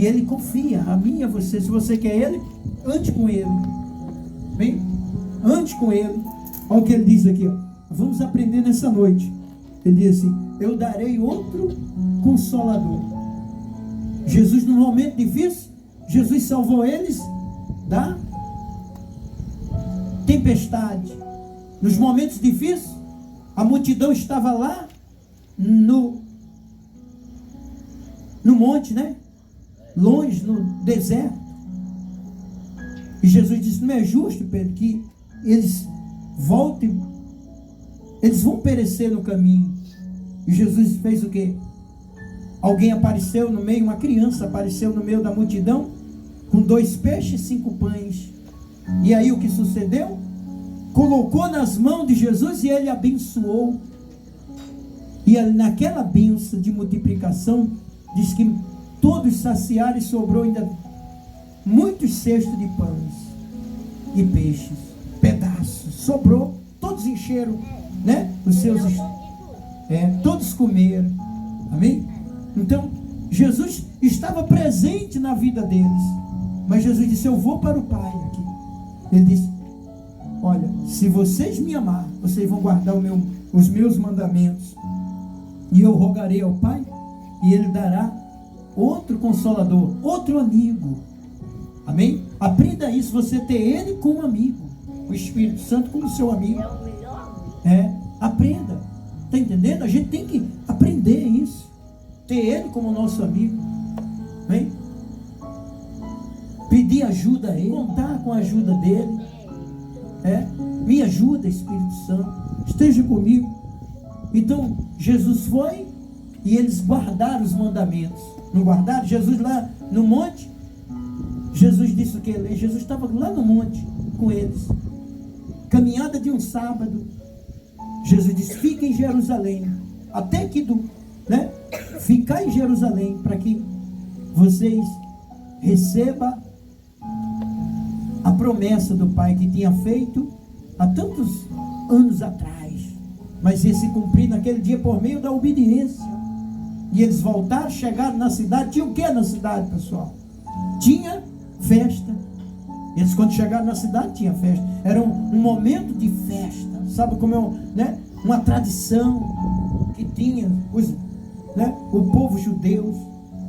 E Ele confia a mim e a você. Se você quer Ele, ande com Ele. Bem? Ande com Ele. Olha o que Ele diz aqui. Ó. Vamos aprender nessa noite. Ele diz assim: eu darei outro Consolador. Jesus, no momento difícil, Jesus salvou eles da tempestade. Nos momentos difíceis, a multidão estava lá no monte, né? Longe, no deserto. E Jesus disse: não é justo, Pedro, que eles voltem, eles vão perecer no caminho. E Jesus fez o quê? Alguém apareceu no meio, uma criança apareceu no meio da multidão, com 2 peixes e 5 pães. E aí o que sucedeu? Colocou nas mãos de Jesus e ele abençoou. E naquela bênção de multiplicação, diz que todos saciaram e sobrou ainda muitos cestos de pães e peixes, pedaços, sobrou, todos encheram, né? Os seus, todos comeram, amém? Então, Jesus estava presente na vida deles, mas Jesus disse: eu vou para o Pai aqui. Ele disse: olha, se vocês me amar, vocês vão guardar os meus mandamentos, e eu rogarei ao Pai, e Ele dará outro Consolador, outro amigo. Amém? Aprenda isso, você ter Ele como amigo, o Espírito Santo como seu amigo. Aprenda. Está entendendo? A gente tem que aprender isso, ter Ele como nosso amigo. Amém? Pedir ajuda a Ele, contar com a ajuda dEle. Me ajuda, Espírito Santo, esteja comigo. Então Jesus foi e eles guardaram os mandamentos. Não guardaram? Jesus lá no monte, Jesus disse o que? Jesus estava lá no monte com eles, caminhada de um sábado. Jesus disse: fica em Jerusalém, até que ficar em Jerusalém, para que vocês recebam a promessa do Pai que tinha feito há tantos anos atrás, mas esse cumprir naquele dia por meio da obediência. E eles voltaram, chegaram na cidade. Tinha o que na cidade, pessoal? Tinha festa. Eles, quando chegaram na cidade, tinha festa. Era um momento de festa. Sabe como é uma tradição que tinha o povo judeu.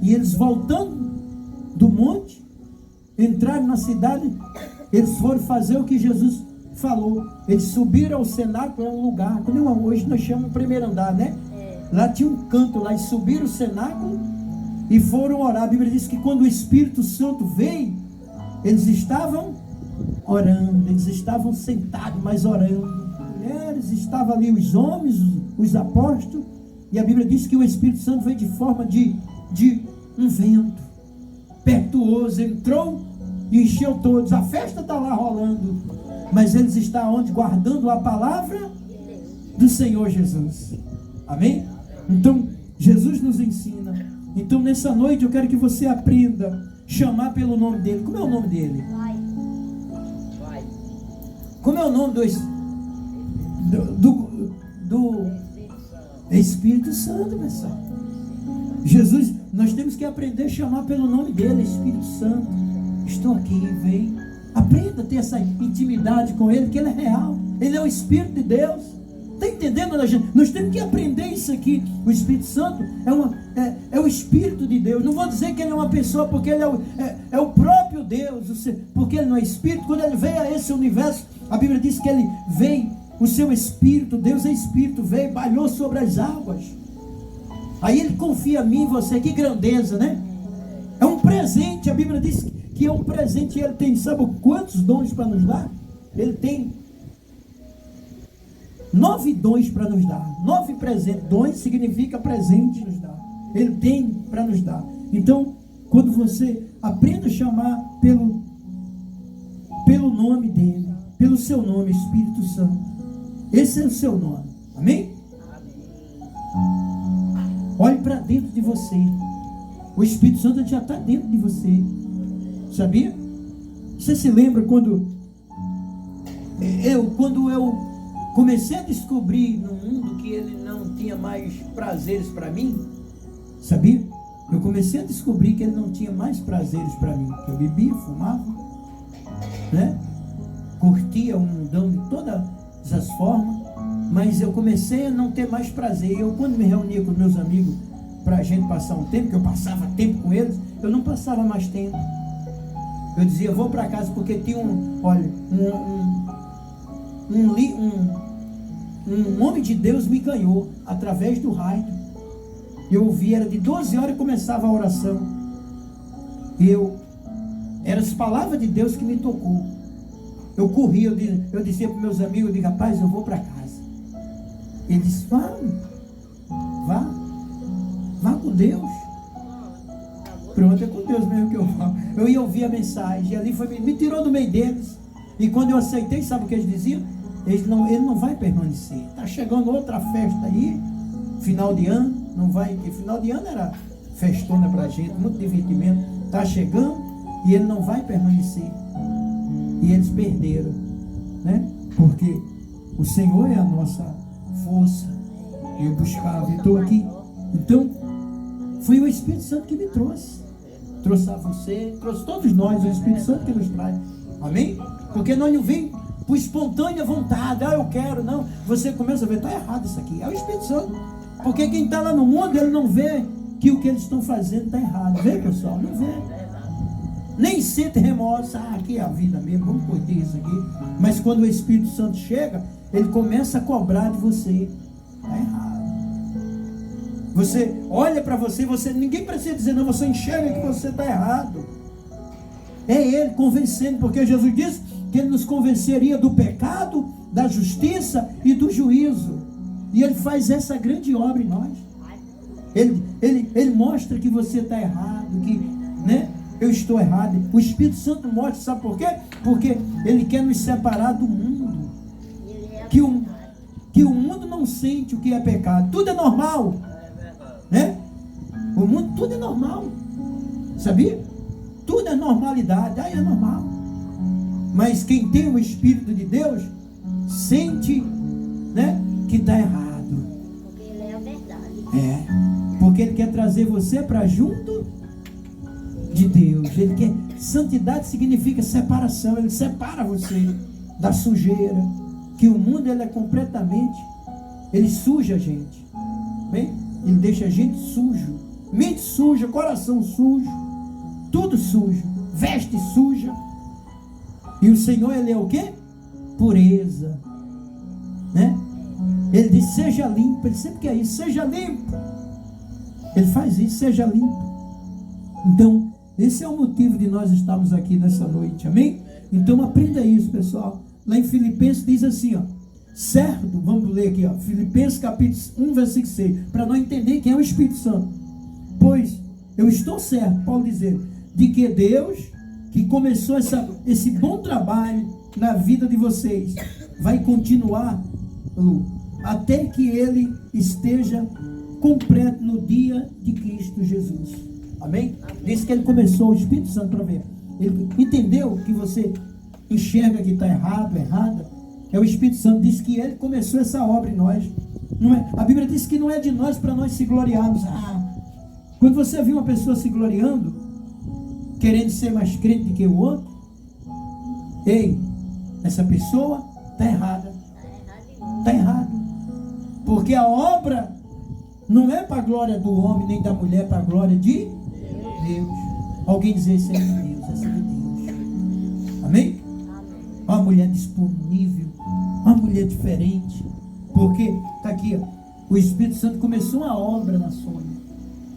E eles, voltando do monte, entraram na cidade. Eles foram fazer o que Jesus falou. Eles subiram ao cenáculo, é um lugar, como hoje nós chamamos o primeiro andar, né? Lá tinha um canto lá, e subiram o cenáculo e foram orar. A Bíblia diz que quando o Espírito Santo veio, eles estavam orando, eles estavam sentados, mas orando. Mulheres, estavam ali os homens, os apóstolos, e a Bíblia diz que o Espírito Santo veio de forma de um vento impetuoso, entrou e encheu todos. A festa está lá rolando, mas eles estão onde? Guardando a palavra do Senhor Jesus. Amém? Então, Jesus nos ensina. Então, nessa noite, eu quero que você aprenda a chamar pelo nome dele. Como é o nome dele? Como é o nome do Espírito Santo, pessoal? Jesus, nós temos que aprender a chamar pelo nome dele, Espírito Santo. Estou aqui, vem. Aprenda a ter essa intimidade com ele, que ele é real. Ele é o Espírito de Deus. Está entendendo? Nós temos que aprender isso aqui. O Espírito Santo é o Espírito de Deus. Não vou dizer que ele é uma pessoa, porque ele é o próprio Deus. Porque ele não é Espírito. Quando ele veio a esse universo, a Bíblia diz que ele veio, o seu Espírito, Deus é Espírito, veio, bailou sobre as águas. Aí ele confia em mim e você. Que grandeza, né? É um presente. A Bíblia diz que é um presente. E ele tem, sabe quantos dons para nos dar? Ele tem 9 dons para nos dar. 9 presentes. Dons significa presente nos dar. Ele tem para nos dar. Então, quando você aprenda a chamar pelo nome dele, pelo seu nome, Espírito Santo, esse é o seu nome. Amém? Olhe para dentro de você. O Espírito Santo já está dentro de você. Sabia? Você se lembra quando eu comecei a descobrir no mundo que ele não tinha mais prazeres para mim? Sabia? eu comecei a descobrir que ele não tinha mais prazeres para mim. Eu bebia, fumava, né? Curtia o mundão de todas as formas, mas eu comecei a não ter mais prazer. Eu, quando me reunia com meus amigos para a gente passar um tempo, que eu passava tempo com eles, eu não passava mais tempo. Eu dizia, vou para casa, porque tinha um homem de Deus me ganhou através do rádio. Eu ouvia, era de 12 horas e começava a oração. Eram as palavras de Deus que me tocou. Eu corria, eu dizia para meus amigos, eu digo, rapaz, eu vou para casa. Ele disse, vá com Deus. Pronto, é com Deus mesmo que eu falo. Eu ia ouvir a mensagem, e ali me tirou do meio deles. E quando eu aceitei, sabe o que eles diziam? Ele não vai permanecer. Está chegando outra festa aí, final de ano, não vai, porque final de ano era festona para a gente, muito divertimento. Está chegando e ele não vai permanecer. E eles perderam, né? Porque o Senhor é a nossa força. Eu buscava e estou aqui. Então, foi o Espírito Santo que me trouxe. Trouxe a você, trouxe todos nós, o Espírito Santo que nos traz. Amém? Porque nós não vem por espontânea vontade. Eu quero, não. Você começa a ver, está errado isso aqui. É o Espírito Santo. Porque quem está lá no mundo, ele não vê que o que eles estão fazendo está errado. Vê, pessoal? Não vê. Nem sente remorso. Aqui é a vida mesmo, vamos curtir isso aqui. Mas quando o Espírito Santo chega, ele começa a cobrar de você. Está errado. Você olha para você, ninguém precisa dizer não, você enxerga que você está errado. É ele convencendo, porque Jesus disse que ele nos convenceria do pecado, da justiça e do juízo. E ele faz essa grande obra em nós. Ele mostra que você está errado, que, né, eu estou errado. O Espírito Santo mostra, sabe por quê? Porque ele quer nos separar do mundo. Que o mundo não sente o que é pecado. Tudo é normal. Né? O mundo, tudo é normal. Sabia? Tudo é normalidade. É normal. Mas quem tem o Espírito de Deus sente, né, que está errado. Porque ele é a verdade. Porque ele quer trazer você para junto de Deus. Ele quer. Santidade significa separação. Ele separa você da sujeira. Que o mundo, ele é completamente, ele suja a gente. Bem? Ele deixa a gente sujo, mente suja, coração sujo, tudo sujo, veste suja. E o Senhor, ele é o quê? Pureza, né? Ele diz, seja limpo. Ele sempre quer isso, seja limpo. Ele faz isso, seja limpo. Então, esse é o motivo de nós estarmos aqui nessa noite, amém? Então aprenda isso, pessoal. Lá em Filipenses diz assim, ó, certo, vamos ler aqui, ó, Filipenses capítulo 1, versículo 6, para nós entender quem é o Espírito Santo. Pois eu estou certo, Paulo dizer, de que Deus, que começou esse bom trabalho na vida de vocês, vai continuar até que ele esteja completo no dia de Cristo Jesus. Amém? Diz que ele começou, o Espírito Santo, para ver. Ele entendeu que você enxerga que está errada. É o Espírito Santo, diz que ele começou essa obra em nós. Não é? A Bíblia diz que não é de nós para nós se gloriarmos. Quando você vê uma pessoa se gloriando, querendo ser mais crente do que o outro, ei, essa pessoa está errada. Está errada. Porque a obra não é para a glória do homem nem da mulher, é para a glória de Deus. Alguém dizer isso é de Deus, essa é de Deus. Amém? Uma mulher disponível, uma mulher diferente. Porque, está aqui, ó, o Espírito Santo começou uma obra na Sônia,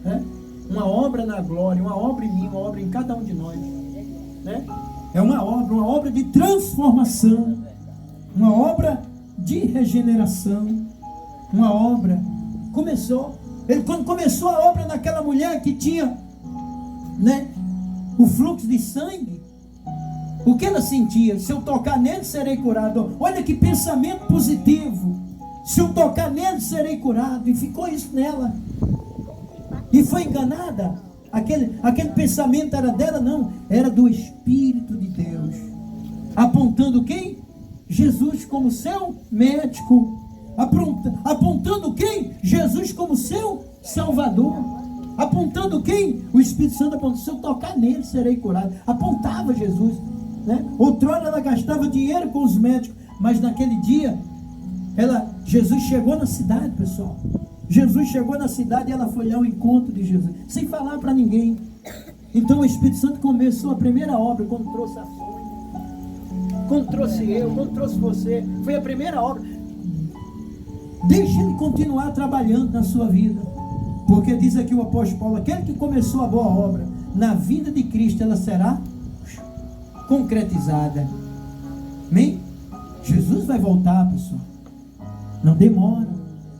né? Uma obra na glória, uma obra em mim, uma obra em cada um de nós, né? É uma obra de transformação, uma obra de regeneração, uma obra. Quando começou a obra naquela mulher que tinha, né, o fluxo de sangue, o que ela sentia? Se eu tocar nele, serei curado. Olha que pensamento positivo. Se eu tocar nele, serei curado. E ficou isso nela. E foi enganada. Aquele pensamento era dela? Não. Era do Espírito de Deus. Apontando quem? Jesus como seu médico. Apontando quem? Jesus como seu Salvador. Apontando quem? O Espírito Santo apontou: se eu tocar nele, serei curado. Apontava Jesus, né? Outrora ela gastava dinheiro com os médicos, mas naquele dia, Jesus chegou na cidade, pessoal. Jesus chegou na cidade e ela foi ao encontro de Jesus, sem falar para ninguém. Então o Espírito Santo começou a primeira obra, quando trouxe a Sônia, quando trouxe eu, quando trouxe você. Foi a primeira obra. Deixe ele continuar trabalhando na sua vida, porque diz aqui o apóstolo Paulo: aquele que começou a boa obra, na vida de Cristo ela será concretizada. Amém? Jesus vai voltar, pessoal. Não demora,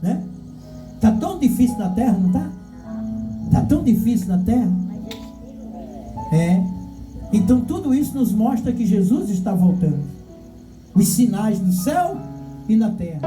né? Está tão difícil na terra, não está? Está tão difícil na terra. Então tudo isso nos mostra que Jesus está voltando. Os sinais no céu e na terra.